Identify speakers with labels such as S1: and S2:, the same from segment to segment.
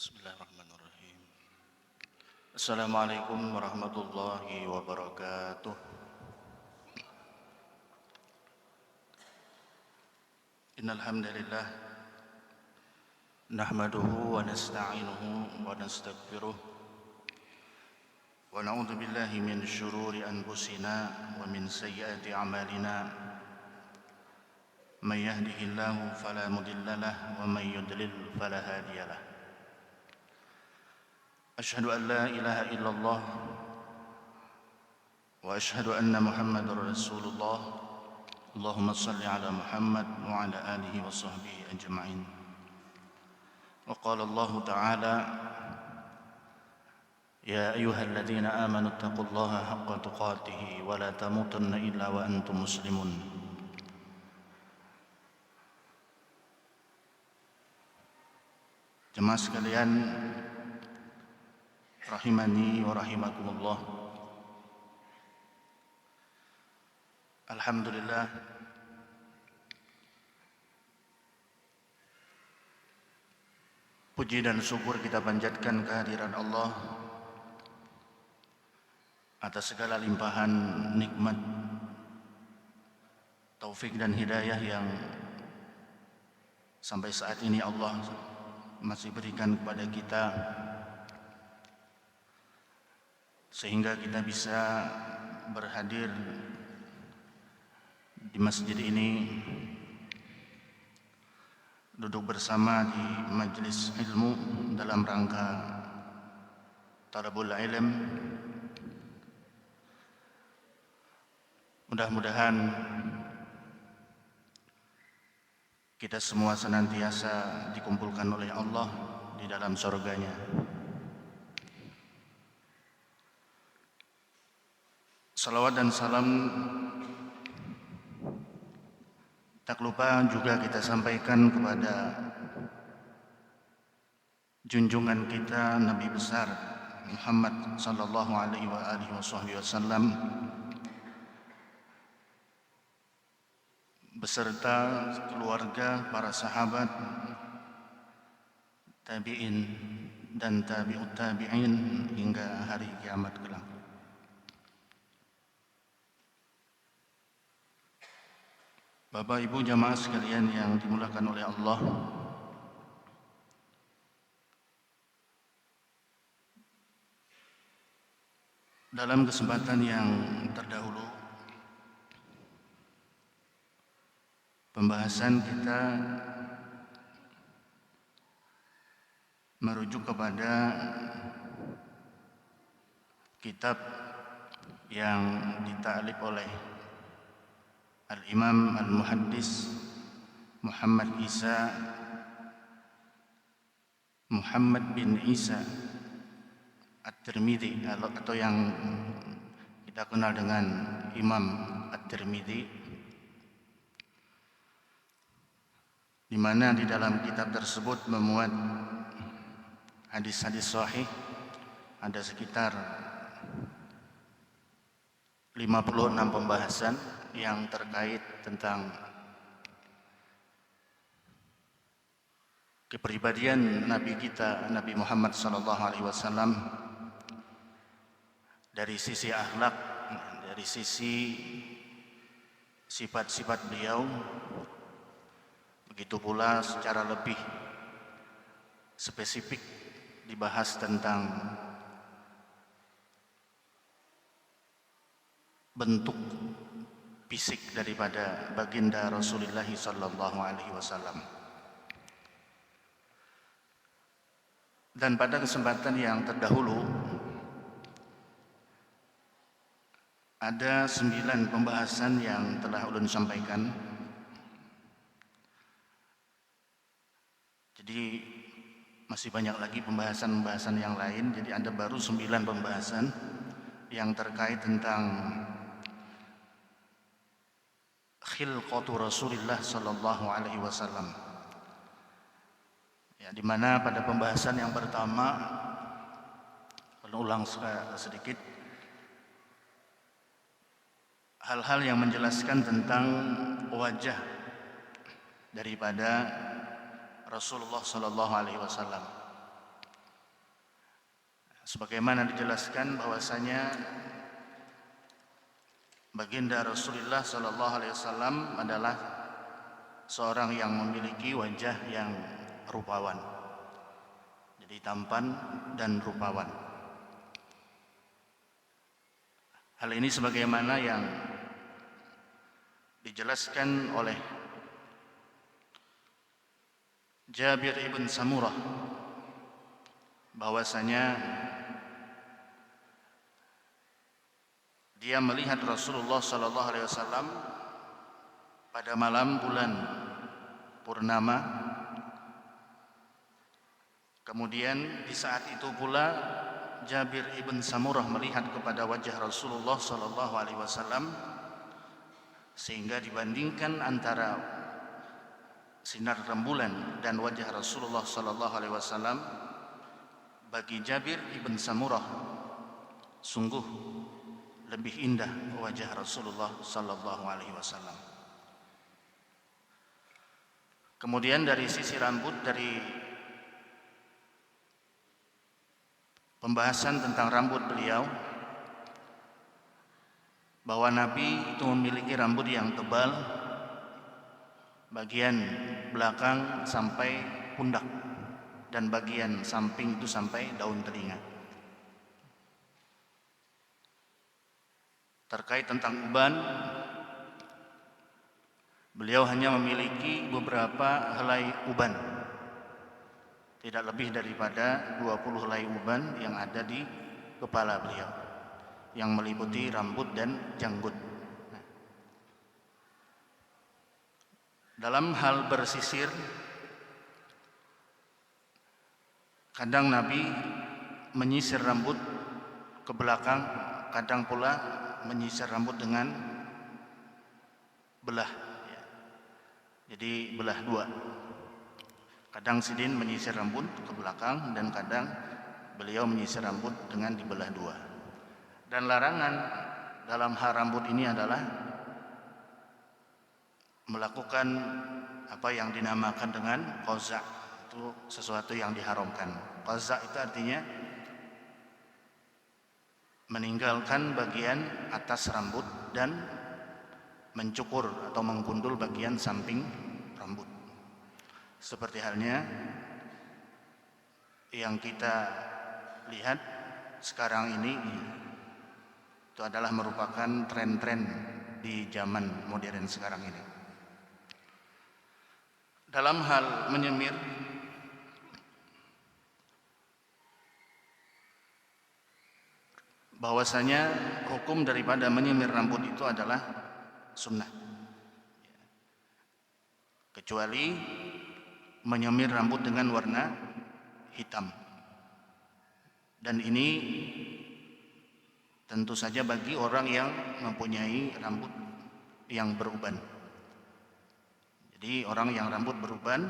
S1: Bismillahirrahmanirrahim. Assalamualaikum warahmatullahi wabarakatuh. Innal hamdalillah nahmaduhu wa nasta'inuhu wa nastaghfiruh wa na'udzu billahi min syururi anfusina wa min sayyiati a'malina. May yahdihillahu fala mudilla lahu wa may yudlil fala hadiya lahu. Asyhadu an la ilaha illallah wa asyhadu anna Muhammadar Rasulullah. Allahumma salli ala Muhammad wa ala alihi wa sahbihi ajma'in. Wa qala Allah ta'ala ya ayyuhalladzina amanu taqullaha haqqa tuqatih wa la tamutunna illa wa antum muslimun. Jemaah sekalian rahimani wa rahimakumullah. Alhamdulillah, puji dan syukur kita panjatkan kehadiran Allah atas segala limpahan nikmat, taufik dan hidayah yang sampai saat ini Allah masih berikan kepada kita, sehingga kita bisa berhadir di masjid ini, duduk bersama di majelis ilmu dalam rangka talabul ilm. Mudah-mudahan kita semua senantiasa dikumpulkan oleh Allah di dalam surganya. Salawat dan salam tak lupa juga kita sampaikan kepada junjungan kita Nabi besar Muhammad sallallahu alaihi wasallam beserta keluarga, para sahabat, tabi'in dan tabi'ut tabi'in hingga hari kiamat kelak. Bapak Ibu jamaah sekalian yang dimulakan oleh Allah, dalam kesempatan yang terdahulu pembahasan kita merujuk kepada kitab yang dita'alif oleh Al-Imam Al-Muhaddis Muhammad bin Isa At-Tirmidzi, atau yang kita kenal dengan Imam At-Tirmidzi, di mana di dalam kitab tersebut memuat hadis-hadis sahih, ada sekitar 56 pembahasan yang terkait tentang kepribadian Nabi kita, Nabi Muhammad SAW, dari sisi akhlak, dari sisi sifat-sifat beliau. Begitu pula secara lebih spesifik dibahas tentang bentuk fisik daripada baginda Rasulullah sallallahu alaihi wasallam. Dan pada kesempatan yang terdahulu ada 9 pembahasan yang telah ulun sampaikan. Jadi masih banyak lagi pembahasan-pembahasan yang lain. Jadi ada baru 9 pembahasan yang terkait tentang khilqatu Rasulullah sallallahu alaihi wasallam. Ya, di mana pada pembahasan yang pertama, ulang sedikit, hal-hal yang menjelaskan tentang wajah daripada Rasulullah sallallahu alaihi wasallam. sebagaimana dijelaskan bahwasanya baginda Rasulullah sallallahu alaihi wasallam adalah seorang yang memiliki wajah yang rupawan. Jadi tampan dan rupawan. Hal ini sebagaimana yang dijelaskan oleh Jabir ibn Samurah bahwasanya dia melihat Rasulullah sallallahu alaihi wasallam pada malam bulan purnama. Kemudian di saat itu pula Jabir ibn Samurah melihat kepada wajah Rasulullah sallallahu alaihi wasallam, sehingga dibandingkan antara sinar rembulan dan wajah Rasulullah sallallahu alaihi wasallam, bagi Jabir ibn Samurah sungguh lebih indah wajah Rasulullah sallallahu alaihi wasallam. Kemudian dari sisi rambut, dari pembahasan tentang rambut beliau, bahwa Nabi itu memiliki rambut yang tebal bagian belakang sampai pundak dan bagian samping itu sampai daun telinga. Terkait tentang uban, beliau hanya memiliki beberapa helai uban, tidak lebih daripada 20 helai uban yang ada di kepala beliau, yang meliputi rambut dan janggut. Dalam hal bersisir, kadang Nabi menyisir rambut ke belakang, kadang pula menyisir rambut dengan belah, jadi belah dua. Kadang sidin menyisir rambut ke belakang dan kadang beliau menyisir rambut dengan dibelah dua. Dan larangan dalam hal rambut ini adalah melakukan apa yang dinamakan dengan qaza'. Itu sesuatu yang diharamkan. Qaza' itu artinya meninggalkan bagian atas rambut dan mencukur atau menggundul bagian samping rambut. Seperti halnya yang kita lihat sekarang ini, itu adalah merupakan tren-tren di zaman modern sekarang ini. Dalam hal menyemir, bahwasanya hukum daripada menyemir rambut itu adalah sunnah, kecuali menyemir rambut dengan warna hitam. Dan ini tentu saja bagi orang yang mempunyai rambut yang beruban. Jadi orang yang rambut beruban,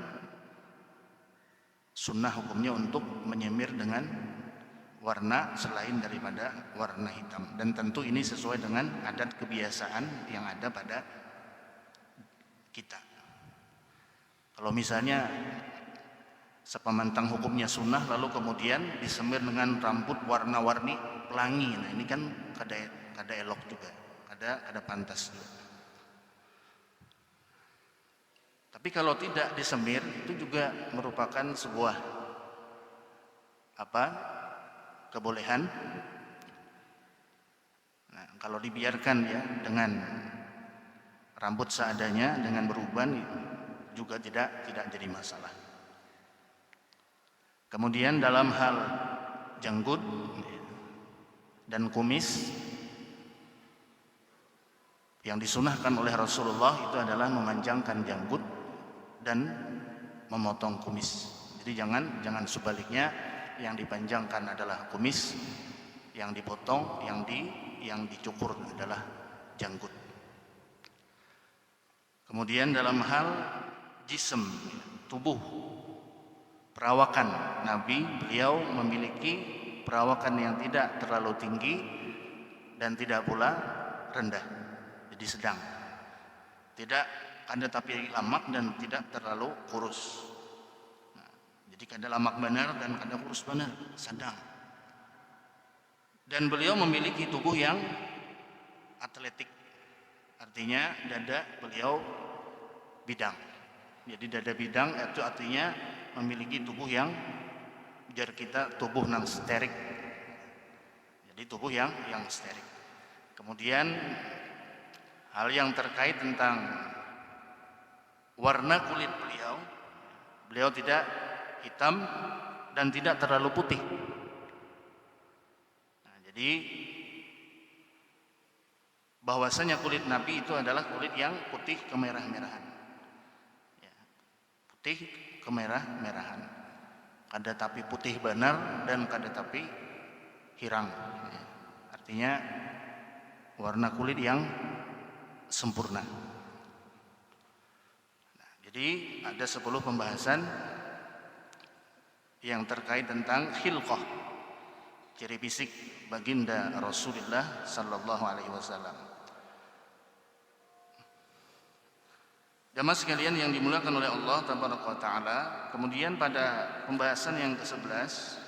S1: sunnah hukumnya untuk menyemir dengan warna selain daripada warna hitam. Dan tentu ini sesuai dengan adat kebiasaan yang ada pada kita. Kalau misalnya sepemantang hukumnya sunnah lalu kemudian disemir dengan rambut warna-warni pelangi, nah ini kan kada elok juga, kada pantas juga. Tapi kalau tidak disemir itu juga merupakan sebuah kebolehan. Nah, kalau dibiarkan ya dengan rambut seadanya dengan beruban juga tidak jadi masalah. Kemudian dalam hal janggut dan kumis, yang disunahkan oleh Rasulullah itu adalah memanjangkan janggut dan memotong kumis. Jadi jangan sebaliknya, yang dipanjangkan adalah kumis, yang dipotong, yang dicukur adalah janggut. Kemudian dalam hal jism, tubuh, perawakan Nabi, beliau memiliki perawakan yang tidak terlalu tinggi dan tidak pula rendah, jadi sedang, tidak kada tapi lamak dan tidak terlalu kurus. Nah, jadi kada lamak benar dan kada kurus benar, sedang. Dan beliau memiliki tubuh yang atletik, artinya dada beliau bidang. Jadi dada bidang itu artinya memiliki tubuh yang biar kita tubuh nang sterik. Jadi tubuh yang sterik. Kemudian hal yang terkait tentang warna kulit beliau tidak hitam dan tidak terlalu putih. Nah, jadi bahwasanya kulit Nabi itu adalah kulit yang putih kemerah-merahan. Ya, putih kemerah-merahan. Kada tapi putih benar dan kada tapi hirang. Ya, artinya warna kulit yang sempurna. Nah, jadi ada 10 pembahasan yang terkait tentang khilqah, ciri fisik baginda Rasulullah sallallahu alaihi wasallam. Jamaah sekalian yang dimuliakan oleh Allah tabaraka wa taala, kemudian pada pembahasan yang ke-11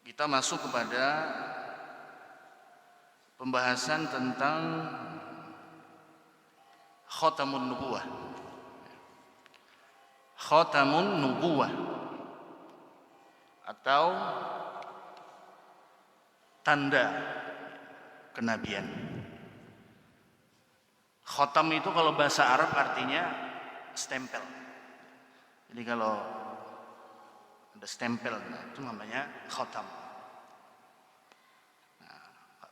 S1: kita masuk kepada pembahasan tentang khatamun nubuwah. Khatamun nubuwah atau tanda kenabian. Khatam itu kalau bahasa Arab artinya stempel. Jadi kalau ada stempel, itu namanya khatam.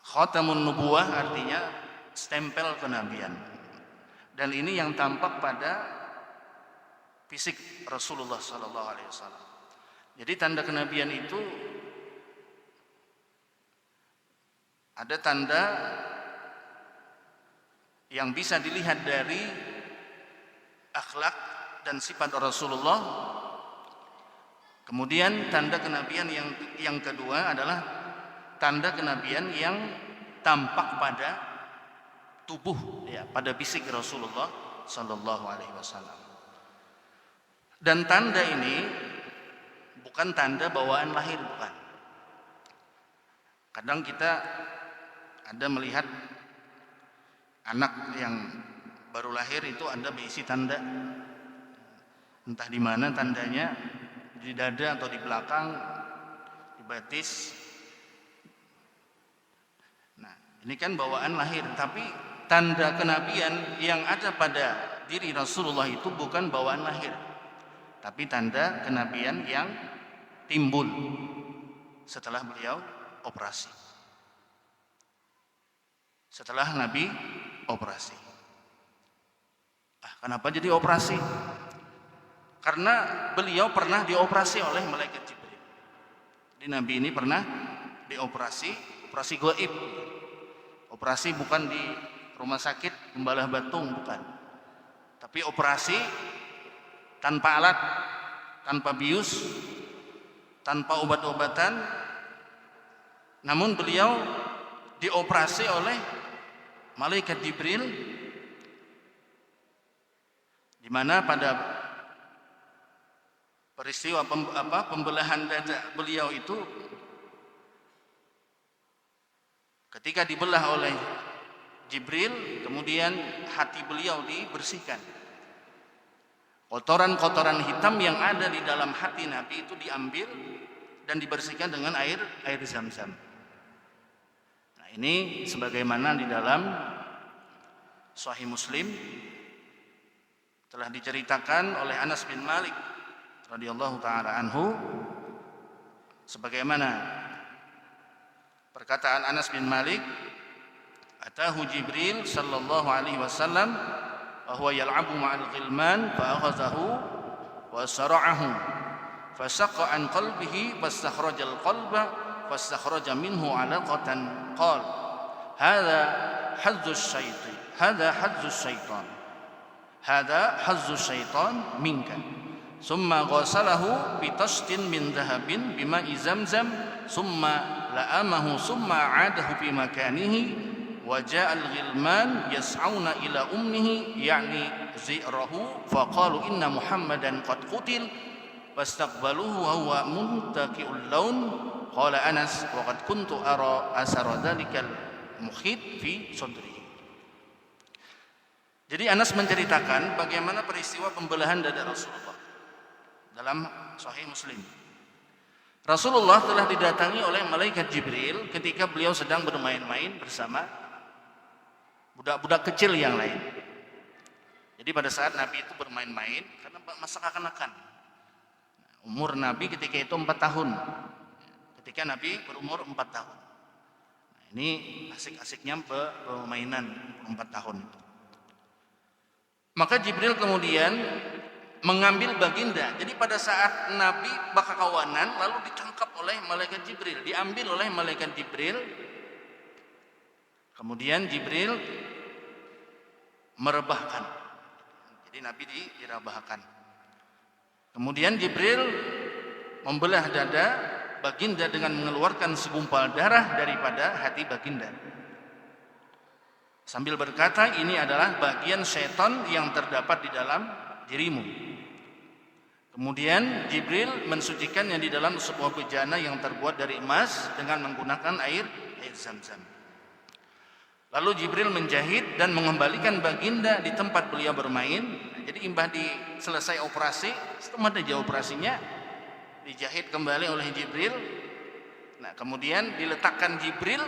S1: Khatamun nubuwah artinya stempel kenabian. Dan ini yang tampak pada fisik Rasulullah sallallahu alaihi wasallam. Jadi tanda kenabian itu ada tanda yang bisa dilihat dari akhlak dan sifat Rasulullah. Kemudian tanda kenabian yang kedua adalah tanda kenabian yang tampak pada tubuh, ya, pada fisik Rasulullah sallallahu alaihi wasallam. Dan tanda ini bukan tanda bawaan lahir, bukan. Kadang kita ada melihat anak yang baru lahir itu ada berisi tanda, entah di mana tandanya, di dada atau di belakang, di betis. Nah, ini kan bawaan lahir, tapi tanda kenabian yang ada pada diri Rasulullah itu bukan bawaan lahir, tapi tanda kenabian yang timbul setelah beliau operasi. Setelah Nabi operasi. Kenapa jadi operasi? Karena beliau pernah dioperasi oleh malaikat Jibril. Jadi Nabi ini pernah dioperasi, operasi gaib. Operasi bukan di rumah sakit Gembalah Batung, bukan. Tapi operasi tanpa alat, tanpa bius, tanpa obat-obatan. Namun beliau dioperasi oleh malaikat Jibril, di mana pada peristiwa pembelahan dada beliau itu, ketika dibelah oleh Jibril, kemudian hati beliau dibersihkan. Kotoran-kotoran hitam yang ada di dalam hati Nabi itu diambil dan dibersihkan dengan air Zam-Zam. Nah, ini sebagaimana di dalam Sahih Muslim telah diceritakan oleh Anas bin Malik radhiyallahu taala anhu, sebagaimana perkataan Anas bin Malik, atahu Jibril sallallahu alaihi wasallam wa huwa yal'abu ma'al ghilman fa akhadhahu wa sara'ahu fa saqqa an qalbihi fastakhraja al-qalba fastakhraja minhu 'alaqatan qala hadha hazzus syaitan hadha hazzus syaitan minka summa ghasalahu bi tastin min dhahabin bima'i zamzam summa la'amahu summa 'adahu fi makanihi wa ja'al ghilman yas'auna ila ummihi ya'ni zi'rahu faqalu inna muhammadan qad qutil fastaqbaluhu wa huwa muntaqi'ul laun Qala Anas wa qad kuntu ara asara dzalikal mukhit fi sadri. Jadi Anas menceritakan bagaimana peristiwa pembelahan dada Rasulullah dalam Sahih Muslim. Rasulullah telah didatangi oleh malaikat Jibril ketika beliau sedang bermain-main bersama budak-budak kecil yang lain. Jadi pada saat Nabi itu bermain-main karena masa kanak-kanak. Umur Nabi ketika itu 4 tahun. Ketika Nabi berumur 4 tahun. Nah, ini asik-asiknya permainan 4 tahun. Maka Jibril kemudian mengambil baginda. Jadi pada saat Nabi bakakawanan lalu ditangkap oleh malaikat Jibril, diambil oleh malaikat Jibril. Kemudian Jibril merebahkan. Jadi Nabi direbahkan. Kemudian Jibril membelah dada baginda dengan mengeluarkan segumpal darah daripada hati baginda. Sambil berkata, ini adalah bagian setan yang terdapat di dalam dirimu. Kemudian Jibril mensucikannya di dalam sebuah bejana yang terbuat dari emas dengan menggunakan air Zam-Zam. Lalu Jibril menjahit dan mengembalikan baginda di tempat beliau bermain. Jadi imbah selesai operasi, setelah saja operasinya dijahit kembali oleh Jibril. Nah, kemudian diletakkan Jibril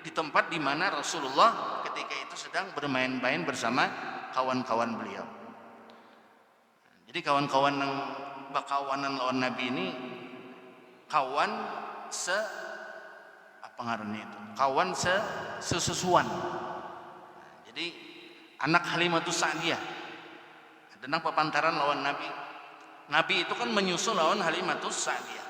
S1: di tempat di mana Rasulullah ketika itu sedang bermain-main bersama kawan-kawan beliau. Jadi kawan-kawan yang bakawanan lawan Nabi ini kawan apa ngarannya itu? Kawan sesusuan. Jadi anak Halimatus Sa'diyah. Tentang pepantaran lawan Nabi. Nabi itu kan menyusul lawan Halimatus Sa'diyah.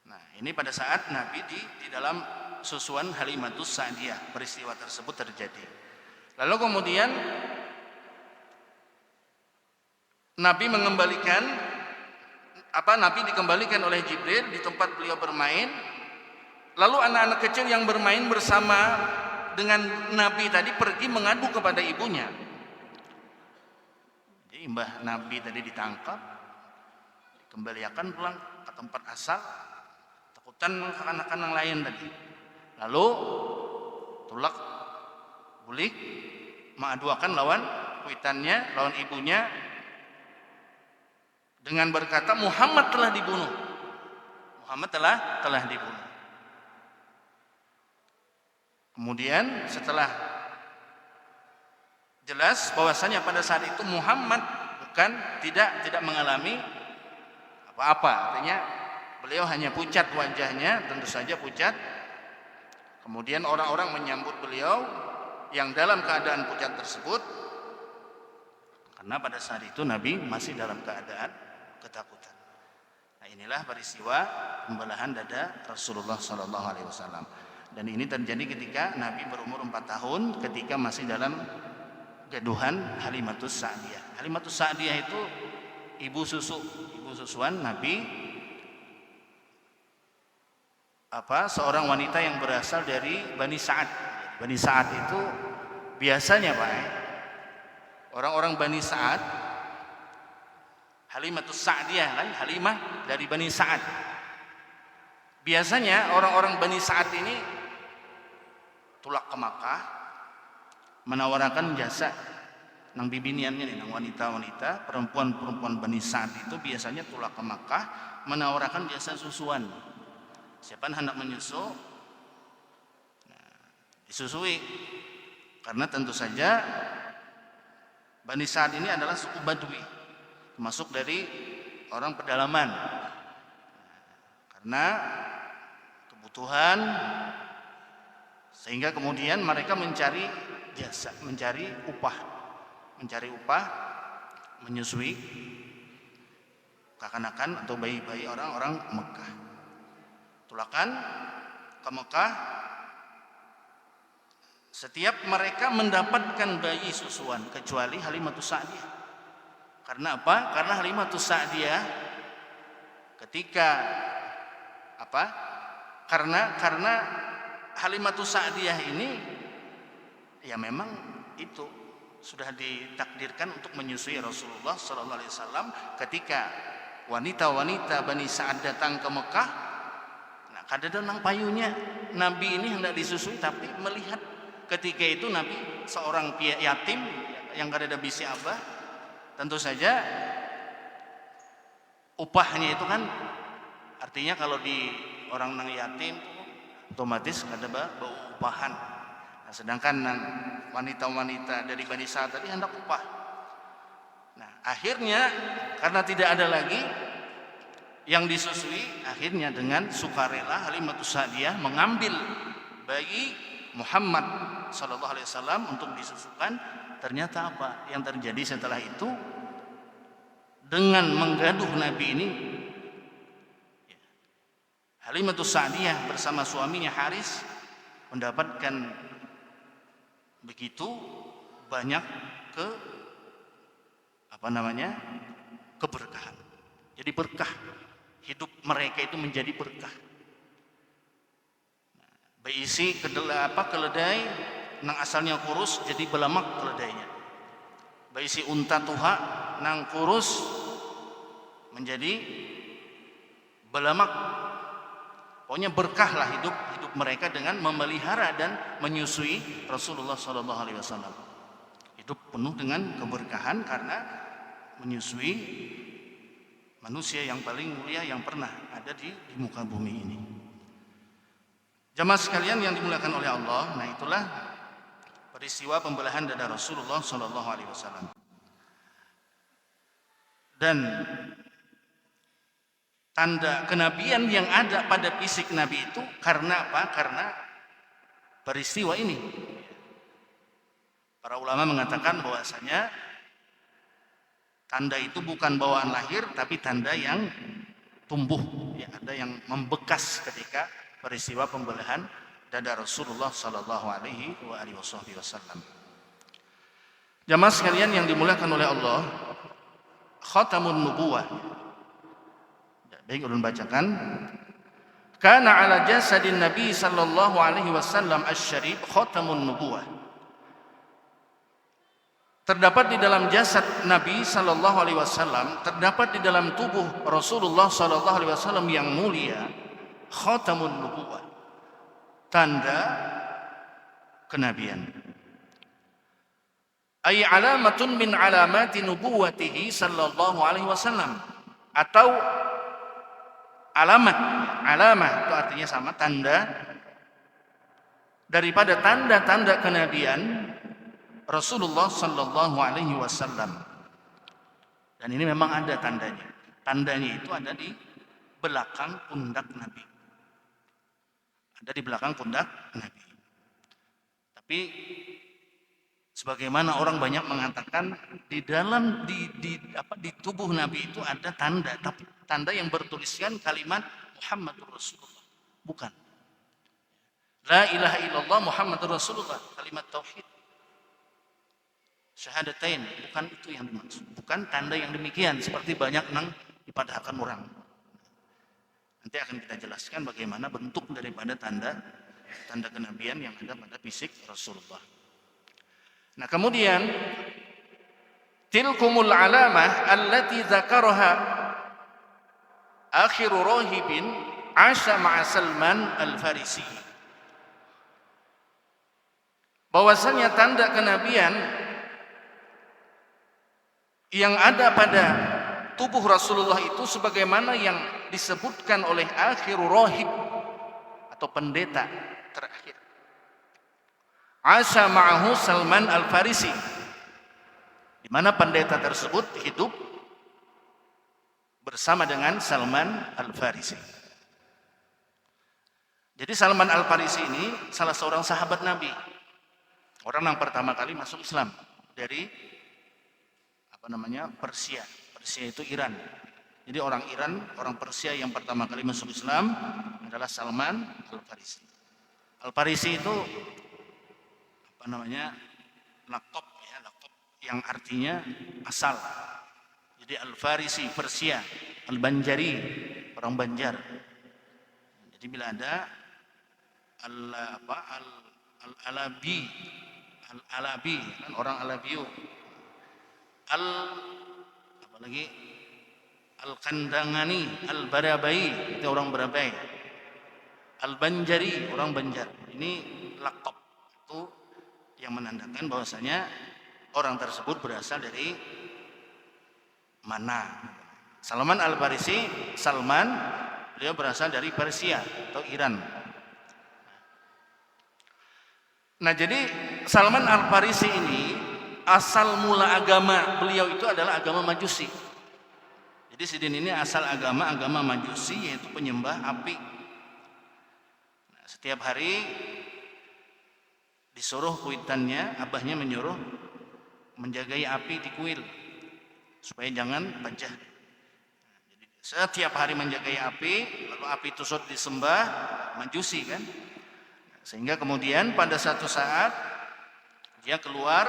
S1: Nah, ini pada saat Nabi di dalam susuan Halimatus Sa'diyah peristiwa tersebut terjadi. Lalu kemudian Nabi dikembalikan oleh Jibril di tempat beliau bermain. Lalu anak-anak kecil yang bermain bersama dengan Nabi tadi pergi mengadu kepada ibunya. Jadi mbah Nabi tadi ditangkap, dikembalikan pulang ke tempat asal, takutan anak-anak yang lain tadi. Lalu tulak bulik mengaduakan lawan kuitannya, lawan ibunya dengan berkata Muhammad telah dibunuh. Muhammad telah dibunuh. Kemudian setelah jelas bahwasanya pada saat itu Muhammad tidak mengalami apa-apa, artinya beliau hanya pucat wajahnya, tentu saja pucat. Kemudian orang-orang menyambut beliau yang dalam keadaan pucat tersebut karena pada saat itu Nabi masih dalam keadaan ketakutan. Nah, inilah peristiwa pembelahan dada Rasulullah SAW. Dan ini terjadi ketika Nabi berumur 4 tahun ketika masih dalam gaduhan Halimatus Sa'diyah. Halimatus Sa'diyah itu ibu susuan Nabi, seorang wanita yang berasal dari Bani Sa'ad. Bani Sa'ad itu biasanya orang-orang Bani Sa'ad, Halimatus Sa'diyah kan, Halimah dari Bani Sa'ad. Biasanya orang-orang Bani Sa'ad ini tulak ke Makkah menawarkan jasa nang bibiniannya nih, nang wanita-wanita, perempuan-perempuan Bani Sa'ad itu biasanya tulak ke Makkah menawarkan jasa susuan. Siapa yang hendak menyusu, disusui. Karena tentu saja Bani Sa'ad ini adalah suku Badui, termasuk dari orang pedalaman. Karena kebutuhan, sehingga kemudian mereka mencari jasa, mencari upah menyusui kekanakan atau bayi-bayi orang-orang Mekah. Tulakan ke Mekah, setiap mereka mendapatkan bayi susuan kecuali Halimatus Sa'diyah. Karena apa? Karena Halimatus Sa'diyah ketika karena Halimatus Sa'diyah ini ya memang itu sudah ditakdirkan untuk menyusui Rasulullah SAW. Ketika wanita-wanita Bani Sa'ad datang ke Mekah, kadang nang payunya Nabi ini hendak disusui, tapi melihat ketika itu Nabi seorang yatim yang kada bisi abah, tentu saja upahnya itu kan, artinya kalau di orang nang yatim otomatis kada bau upahan. Nah, sedangkan nang wanita-wanita dari Bani Sa'ad tadi hendak upah. Nah, akhirnya karena tidak ada lagi yang disusui, akhirnya dengan sukarela Halimatus Sa'diyah mengambil bayi Muhammad sallallahu alaihi wasallam untuk disusukan. Ternyata apa yang terjadi setelah itu? Dengan menggaduh Nabi ini, Halimatus Sa'diyah bersama suaminya Haris mendapatkan begitu banyak keberkahan. Jadi berkah, hidup mereka itu menjadi berkah. Berisi keledai nang asalnya kurus jadi belamak keledainya. Berisi unta tuha nang kurus menjadi belamak. Pokoknya berkahlah hidup mereka dengan memelihara dan menyusui Rasulullah SAW. Hidup penuh dengan keberkahan karena menyusui manusia yang paling mulia yang pernah ada di muka bumi ini. Jamaah sekalian yang dimuliakan oleh Allah, nah itulah peristiwa pembelahan dada Rasulullah SAW. Dan tanda kenabian yang ada pada fisik Nabi itu karena apa? Karena peristiwa ini. Para ulama mengatakan bahwasanya tanda itu bukan bawaan lahir, tapi tanda yang tumbuh, ya, ada yang membekas ketika peristiwa pembelahan dada Rasulullah sallallahu alaihi wasallam. Jamaah sekalian yang dimuliakan oleh Allah, khatamun nubuwah. Baik, ulun bacakan. Kana ala jasadin Nabi sallallahu alaihi wasallam asy-syarif khatamun nubuwah. Terdapat di dalam jasad Nabi sallallahu alaihi wasallam, terdapat di dalam tubuh Rasulullah sallallahu alaihi wasallam yang mulia, khatamun nubuwah, tanda kenabian. Ay alamatun min alamati nubuwatihi sallallahu alaihi wasallam, atau alamah itu artinya sama, tanda daripada tanda-tanda kenabian Rasulullah sallallahu alaihi wasallam. Dan ini memang ada tandanya. Tandanya itu ada di belakang pundak Nabi. Ada di belakang pundak Nabi. Tapi sebagaimana orang banyak mengatakan di dalam di tubuh Nabi itu ada tanda, tapi tanda yang bertuliskan kalimat Muhammadur Rasulullah, bukan La ilaha illallah Muhammadur Rasulullah, kalimat tauhid, syahadatain, bukan itu yang dimaksud, bukan tanda yang demikian seperti banyak nang dipadahkan orang. Nanti akan kita jelaskan bagaimana bentuk daripada tanda kenabian yang ada pada fisik Rasulullah. Nah, kemudian tilkumul alamah allati dzakaraha akhiru rahibin asha ma'a Salman al-Farisi. Bahwasanya tanda kenabian yang ada pada tubuh Rasulullah itu sebagaimana yang disebutkan oleh akhiru rahib atau pendeta terakhir, asha ma'ahu Salman al-Farisi, di mana pendeta tersebut hidup bersama dengan Salman al-Farisi. Jadi Salman al-Farisi ini salah seorang sahabat Nabi, orang yang pertama kali masuk Islam dari Persia. Persia itu Iran. Jadi orang Iran, orang Persia yang pertama kali masuk Islam adalah Salman al-Farisi. Al-Farisi itu lakop yang artinya asal. Jadi Al-Farisi Persia, Al-Banjari, orang Banjar. Jadi bila ada Al-Alabi, kan orang Alabiu, Al-Kandangani, Al-Barabai, itu orang Barabai. Al-Banjari, orang Banjar. Ini laqab itu yang menandakan bahwasanya orang tersebut berasal dari mana. Salman Al-Farisi, Salman, beliau berasal dari Persia atau Iran. Nah, jadi Salman Al-Farisi ini asal mula agama beliau itu adalah agama Majusi. Jadi Sidin ini asal agama Majusi, yaitu penyembah api. Nah, setiap hari disuruh kuitannya, abahnya menyuruh menjagai api di kuil supaya jangan pecah. Jadi setiap hari menjagai api, lalu api tersebut disembah Majusi kan. Sehingga kemudian pada satu saat dia keluar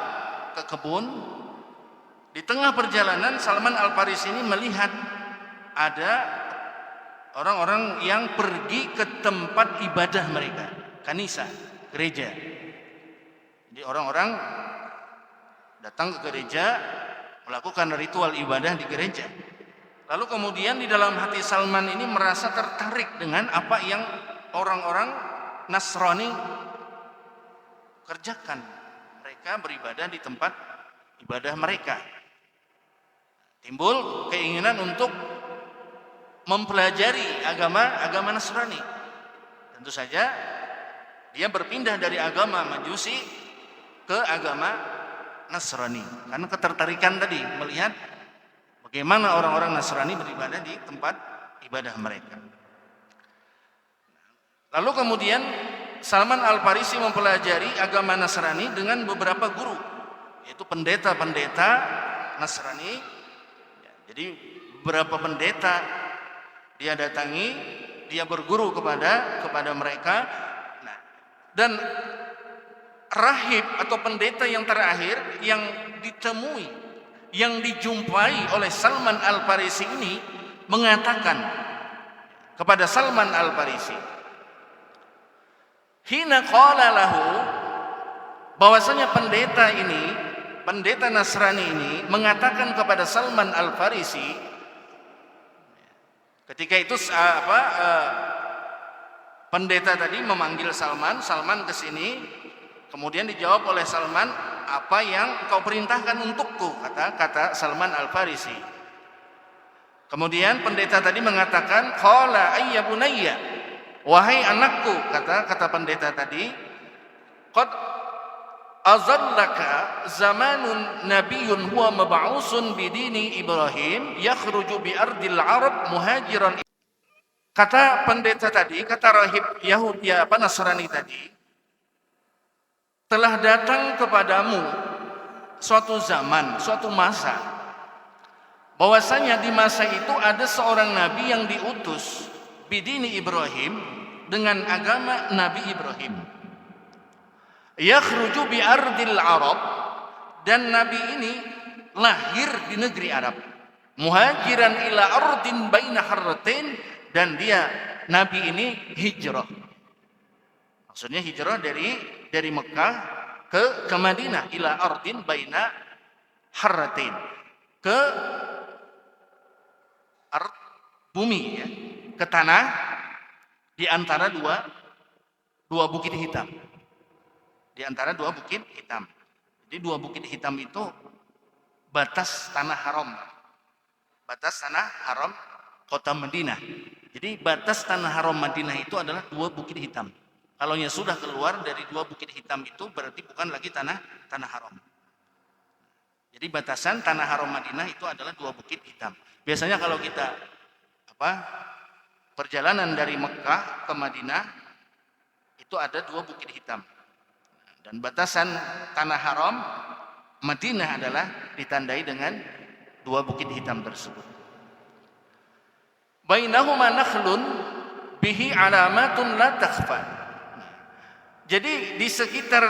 S1: ke kebun. Di tengah perjalanan Salman Al-Farisi ini melihat ada orang-orang yang pergi ke tempat ibadah mereka, kanisa, gereja. Jadi orang-orang datang ke gereja melakukan ritual ibadah di gereja. Lalu kemudian di dalam hati Salman ini merasa tertarik dengan apa yang orang-orang Nasrani kerjakan. Mereka beribadah di tempat ibadah mereka. Timbul keinginan untuk mempelajari agama Nasrani. Tentu saja dia berpindah dari agama Majusi ke agama Nasrani karena ketertarikan tadi melihat bagaimana orang-orang Nasrani beribadah di tempat ibadah mereka. Lalu kemudian Salman Al-Farisi mempelajari agama Nasrani dengan beberapa guru, yaitu pendeta-pendeta Nasrani. Jadi beberapa pendeta dia datangi, dia berguru kepada mereka. Nah, dan rahib atau pendeta yang terakhir yang ditemui, yang dijumpai oleh Salman Al-Farisi ini mengatakan kepada Salman Al-Farisi, hina qala lahu, bahwasanya pendeta Nasrani ini mengatakan kepada Salman Al-Farisi, ketika itu pendeta tadi memanggil Salman ke sini, kemudian dijawab oleh Salman, apa yang kau perintahkan untukku, kata Salman Al-Farisi. Kemudian pendeta tadi mengatakan, qala ayya bunayya, wahai anakku, kata pendeta tadi, qad azallaka zamanun nabiyyun huwa mab'usun bidini Ibrahim yakhruju bi ardil Arab muhajiran. Kata pendeta tadi, kata rahib Yahudi Nasrani tadi, telah datang kepadamu suatu zaman, suatu masa, bahwasanya di masa itu ada seorang nabi yang diutus bidini Ibrahim, dengan agama Nabi Ibrahim. Yakhruju bi ardil Arab, dan nabi ini lahir di negeri Arab. Muhajiran ila ardin baina harratain, dan dia nabi ini hijrah. Maksudnya hijrah dari Mekah ke Madinah, ila ardin baina harratain, ke ard bumi ya, ke tanah di antara dua bukit hitam. Di antara dua bukit hitam. Jadi dua bukit hitam itu batas tanah haram. Batas tanah haram kota Madinah. Jadi batas tanah haram Madinah itu adalah dua bukit hitam. Kalau sudah keluar dari dua bukit hitam itu berarti bukan lagi tanah haram. Jadi batasan tanah haram Madinah itu adalah dua bukit hitam. Biasanya kalau kita perjalanan dari Mekah ke Madinah itu ada dua bukit hitam. Dan batasan tanah haram Madinah adalah ditandai dengan dua bukit hitam tersebut. Bainahuma nakhlun bihi alamatun la takhfa. Jadi di sekitar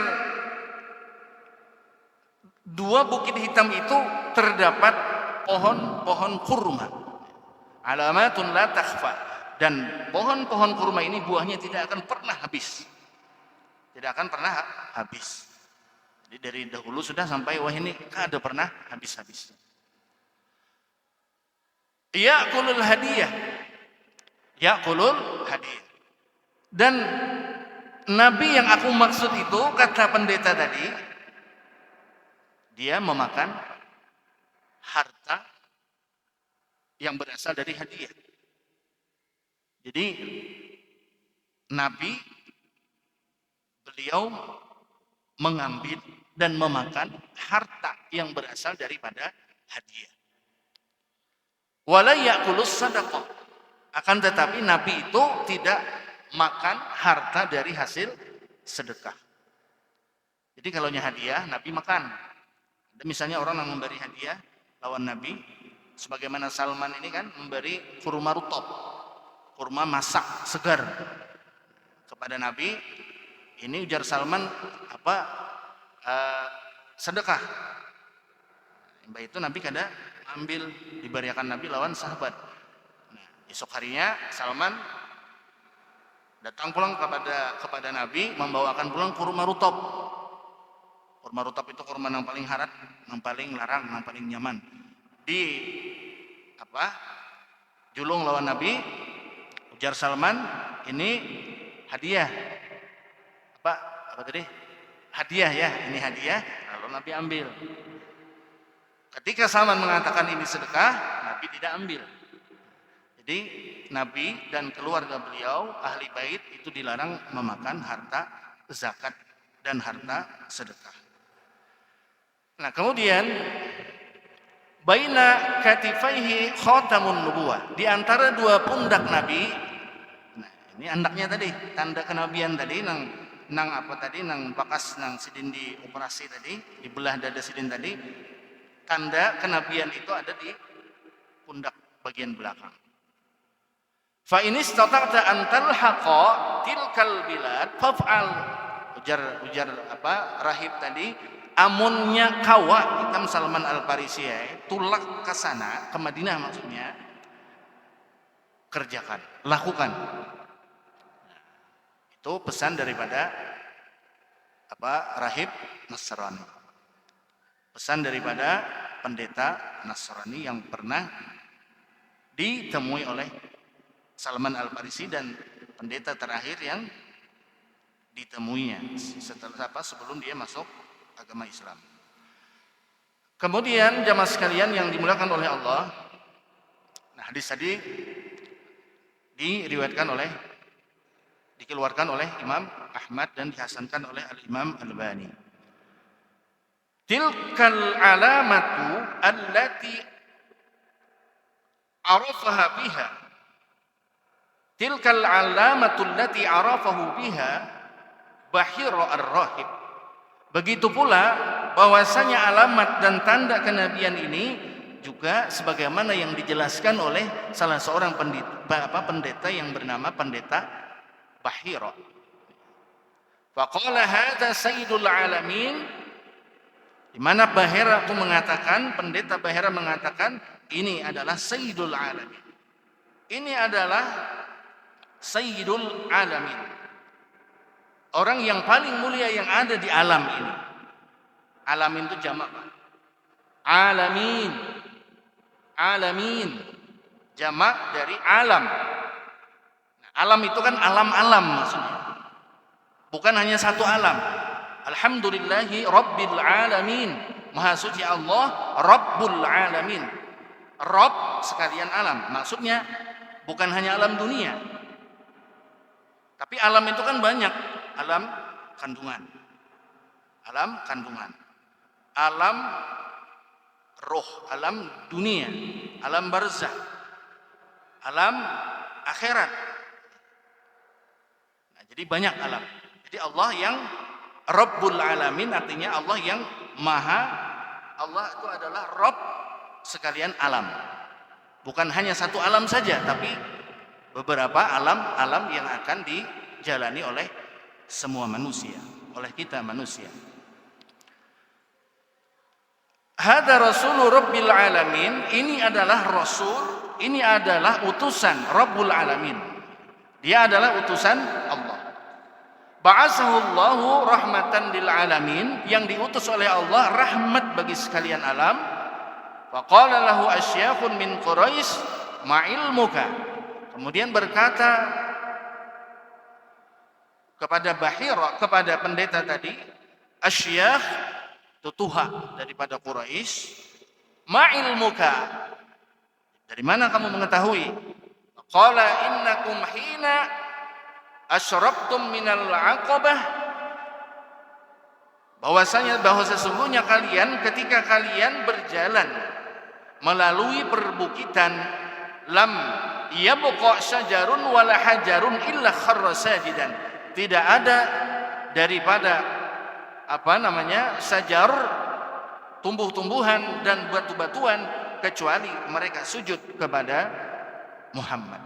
S1: dua bukit hitam itu terdapat pohon-pohon kurma. Alamatun la takhfa. Dan pohon-pohon kurma ini buahnya tidak akan pernah habis. Tidak akan pernah habis. Jadi dari dahulu sudah sampai wah ini ada pernah habis-habisnya. Ya'kulul hadiyah. Ya'kulul hadiyah. Dan Nabi yang aku maksud itu, kata pendeta tadi, dia memakan harta yang berasal dari hadiah. Jadi Nabi, beliau mengambil dan memakan harta yang berasal daripada hadiah. Wala ya'kulus sadaqah. Akan tetapi Nabi itu tidak makan harta dari hasil sedekah. Jadi kalau hadiah, Nabi makan. Ada misalnya orang yang memberi hadiah lawan Nabi, sebagaimana Salman ini kan memberi kurma rutop, kurma masak segar kepada Nabi. Ini ujar Salman sedekah. Mbak itu Nabi kada ambil, diberikan Nabi lawan sahabat. Nah, esok harinya Salman datang pulang kepada Nabi, membawakan pulang kurma rutop. Kurma rutop itu kurma yang paling harat, yang paling larang, yang paling nyaman. Julung lawan Nabi, ujar Salman, ini hadiah. Apa tadi? Hadiah ya, ini hadiah. Lalu Nabi ambil. Ketika Salman mengatakan ini sedekah, Nabi tidak ambil. Jadi Nabi dan keluarga beliau, ahli bait, itu dilarang memakan harta zakat dan harta sedekah. Nah, kemudian baina katifaihi khatamun nubuwah, di antara dua pundak Nabi. Nah, ini andaknya tadi, tanda kenabian tadi nang bakas nang sidin di operasi tadi, di belah dada sidin tadi. Tanda kenabian itu ada di pundak bagian belakang. Fa in istata'ta an talhaqa tilkal bilad faf'al. Ujar rahib tadi, amunnya kawa hitam Salman Al-Farisi tulak ke sana, ke Madinah maksudnya, kerjakan, lakukan. Itu pesan daripada rahib Nasrani. Pesan daripada pendeta Nasrani yang pernah ditemui oleh Salman Al-Farisi dan pendeta terakhir yang ditemuinya sebelum dia masuk agama Islam. Kemudian jamaah sekalian yang dimuliakan oleh Allah, nah hadis tadi dikeluarkan oleh Imam Ahmad dan dihasankan oleh Al-Imam Al-Albani. Tilkal alamatu allati arafaha biha. Tilkal alamatu allati arafahu biha Bahira ar-Rahib. Begitu pula bahwasanya alamat dan tanda kenabian ini juga sebagaimana yang dijelaskan oleh salah seorang pendeta yang bernama pendeta Bahira. Faqala hadza sayyidul alamin, di mana pendeta Bahira mengatakan ini adalah Sayyidul Alamin. Ini adalah Sayyidul Alamin. Orang yang paling mulia yang ada di alam ini. Alamin itu jamak, Pak. Alamin. Alamin. Jamak dari alam. Nah, alam itu kan alam-alam maksudnya. Bukan hanya satu alam. Alhamdulillahi Rabbil Alamin. Maha suci Allah Rabbul Alamin. Rabb sekalian alam. Maksudnya bukan hanya alam dunia, tapi alam itu kan banyak. Alam kandungan, alam roh, alam dunia, alam barzah, alam akhirat. Nah, jadi banyak alam. Jadi Allah yang Rabbul Alamin artinya Allah yang Allah itu adalah Rabb sekalian alam. Bukan hanya satu alam saja, tapi beberapa alam-alam yang akan dijalani oleh semua manusia, oleh kita manusia. Hada Rasulur Rabbil Alamin, ini adalah Rasul, ini adalah utusan Rabbul Alamin. Dia adalah utusan Allah. Ba'asahullahu rahmatan lil alamin, yang diutus oleh Allah rahmat bagi sekalian alam. Faqala lahu asyakhun min Quraisy ma ilmuka. Kemudian berkata kepada Bahira, kepada pendeta tadi, asyakh, tutuha daripada Quraisy, ma ilmuka, dari mana kamu mengetahui? Qala innakum hina asyraqtum minal aqabah, bahwa sesungguhnya kalian ketika kalian berjalan melalui perbukitan, lam yabqa syajarun wala hajarun illa kharra sajidan, tidak ada daripada sajar, tumbuh-tumbuhan dan batu-batuan kecuali mereka sujud kepada Muhammad.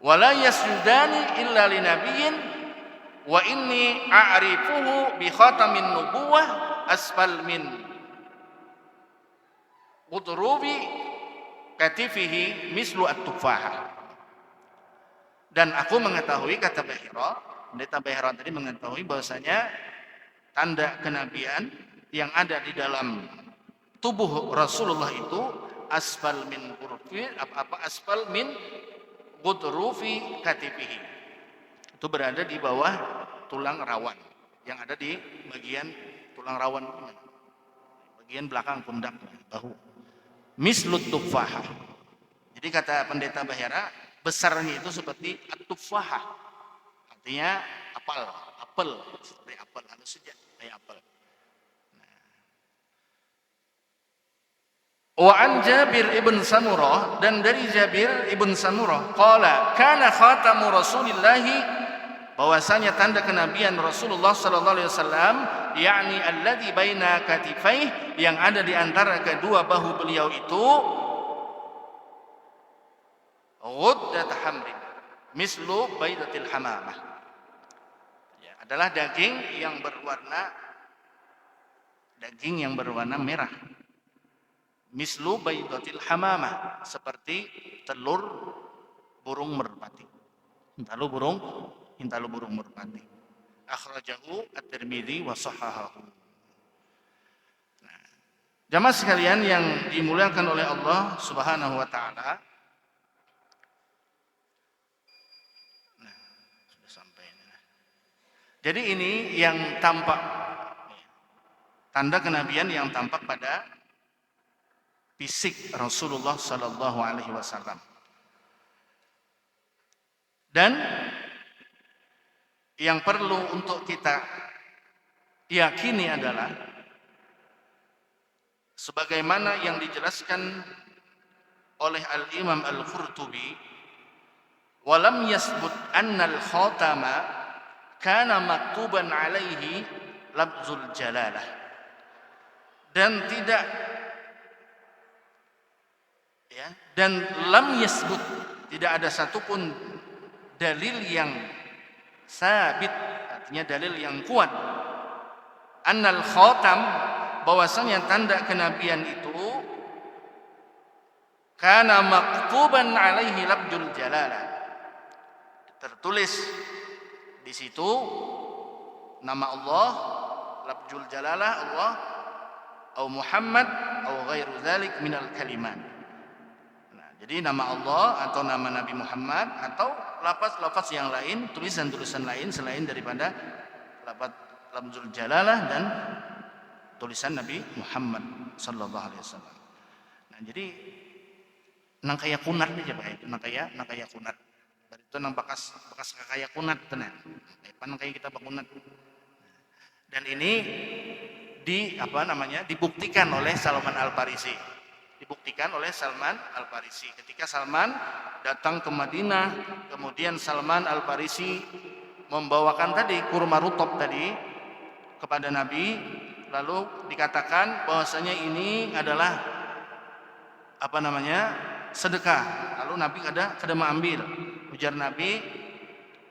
S1: Wala yasjudani illa linabiyyin wa inni a'rifuhu bi khatamin nubuwah asfal min udrubi katifihi mislu at-tufaha. Dan aku mengetahui, kata Bahira, pendeta Bahira tadi mengetahui bahwasanya tanda kenabian yang ada di dalam tubuh Rasulullah itu asfal min gudrufi katifihi, itu berada di bawah tulang rawan yang ada di bagian tulang rawan bagian belakang pundak bahu, mislut tufaha. Jadi kata pendeta Bahira, besarnya itu seperti at-tufaha, artinya apel seperti apel, halus saja kayak apel. Wa an Jabir ibn Samurah, dan dari Jabir ibn Samurah, qala kana khatamu Rasulillahi, bahwasanya tanda kenabian Rasulullah sallallahu alaihi wasallam, yakni alladzi baina katifaih, yang ada di antara kedua bahu beliau itu, ghuddat hamrin mislu baidatil hamamah, ya, adalah daging yang berwarna merah, mislu baidatil hamamah, seperti telur burung merpati, hintalu burung merpati. Akhrajahu at-Tirmidzi wa sahahahu. Nah, jamaah sekalian yang dimuliakan oleh Allah Subhanahu wa taala. Nah, sudah sampai. Jadi ini yang tampak, tanda kenabian yang tampak pada fisik Rasulullah sallallahu alaihi wasallam. Dan yang perlu untuk kita yakini adalah sebagaimana yang dijelaskan oleh Al-Imam Al-Qurtubi, walam yasbut anna al-khatama kana maktuban alaihi lafzul jalalah, dan lam yasbut, tidak ada satupun dalil yang sabit, artinya dalil yang kuat, annal khatam, bahwasanya tanda kenabian itu kana maktuban alaihi lafzul jalalah, tertulis di situ nama Allah, lafzul jalalah Allah, atau Muhammad, atau ghairu dzalik minal kalimat. Jadi nama Allah atau nama Nabi Muhammad atau lafaz-lafaz yang lain, tulisan-tulisan lain selain daripada lafzul jalalah dan tulisan Nabi Muhammad sallallahu alaihi wasallam. Nah, jadi nang kaya kunat aja Pak, nang kaya kunat. Dari itu nang bekas kaya kunat tenan. Nang kaya kita bakunat. Dan ini dibuktikan oleh Salman Al-Farisi. Ketika Salman datang ke Madinah, kemudian Salman Al-Farisi membawakan tadi kurma rutop tadi kepada Nabi, lalu dikatakan bahwasanya ini adalah sedekah. Lalu Nabi kada mengambil. Ujar Nabi,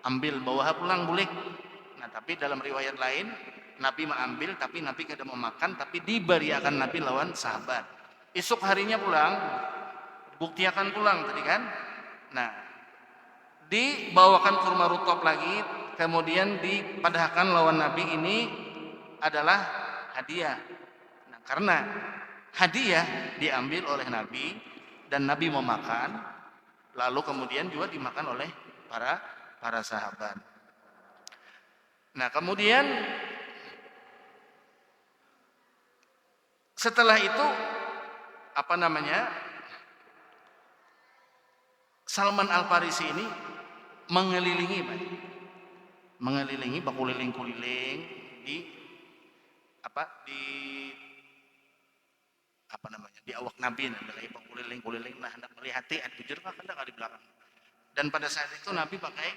S1: ambil, bawa pulang boleh. Nah, tapi dalam riwayat lain Nabi mengambil, tapi Nabi kada memakan, tapi diberiakan Nabi lawan sahabat. Esok harinya pulang, buktiakan pulang tadi kan. Nah, dibawakan kurma rutop lagi, kemudian dipadahkan lawan Nabi, ini adalah hadiah. Nah, karena hadiah diambil oleh Nabi dan Nabi memakan, lalu kemudian juga dimakan oleh para sahabat. Nah, kemudian setelah itu apa namanya? Salman Al-Farisi ini mengelilingi, Pak. Mengelilingi, bakuliling-kuliling di apa namanya? Di awak Nabi, lagi bakuliling-kuliling nah hendak melihati bujur kan ada di belakang. Dan pada saat itu Nabi pakai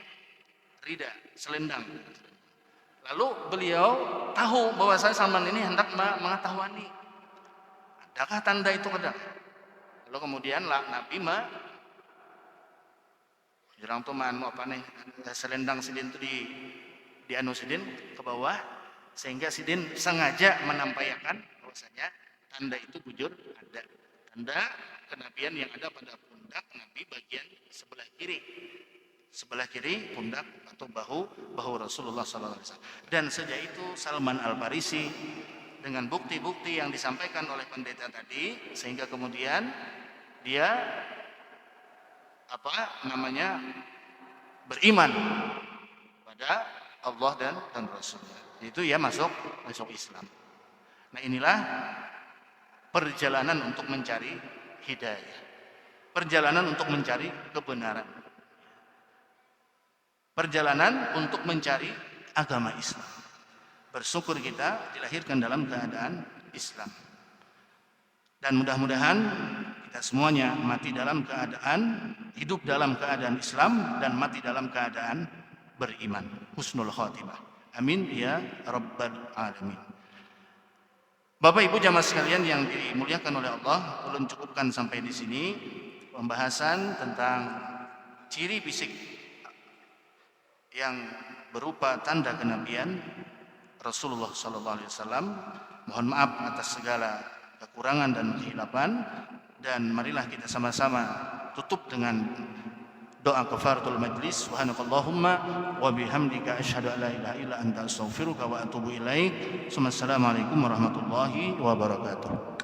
S1: rida, selendang. Lalu beliau tahu bahwa saya Salman ini hendak mengetahui adakah tanda itu kada. Lalu kemudian Nabi jurang tuh apa nih selendang sidin itu di anu sidin ke bawah sehingga sidin sengaja menampakkan bahwasanya tanda itu bujur ada. Tanda kenabian yang ada pada pundak Nabi bagian sebelah kiri pundak atau bahu Rasulullah SAW. Dan sejak itu Salman Al-Farisi dengan bukti-bukti yang disampaikan oleh pendeta tadi sehingga kemudian dia beriman pada Allah dan Rasulnya. Itu ya masuk Islam. Nah, inilah perjalanan untuk mencari hidayah. Perjalanan untuk mencari kebenaran. Perjalanan untuk mencari agama Islam. Bersyukur kita dilahirkan dalam keadaan Islam. Dan mudah-mudahan kita semuanya hidup dalam keadaan Islam dan mati dalam keadaan beriman. Husnul khatimah. Amin ya rabbal alamin. Bapak Ibu jamaah sekalian yang dimuliakan oleh Allah, ulun cukupkan sampai di sini pembahasan tentang ciri fisik yang berupa tanda kenabian Rasulullah SAW. Mohon maaf atas segala kekurangan dan kehilapan, dan marilah kita sama-sama tutup dengan doa kafaratul majlis. Subhanakallahumma wa bihamdika asyhadu an la ilaha illa anta astaghfiruka wa atubu ilaik. Assalamualaikum warahmatullahi wabarakatuh.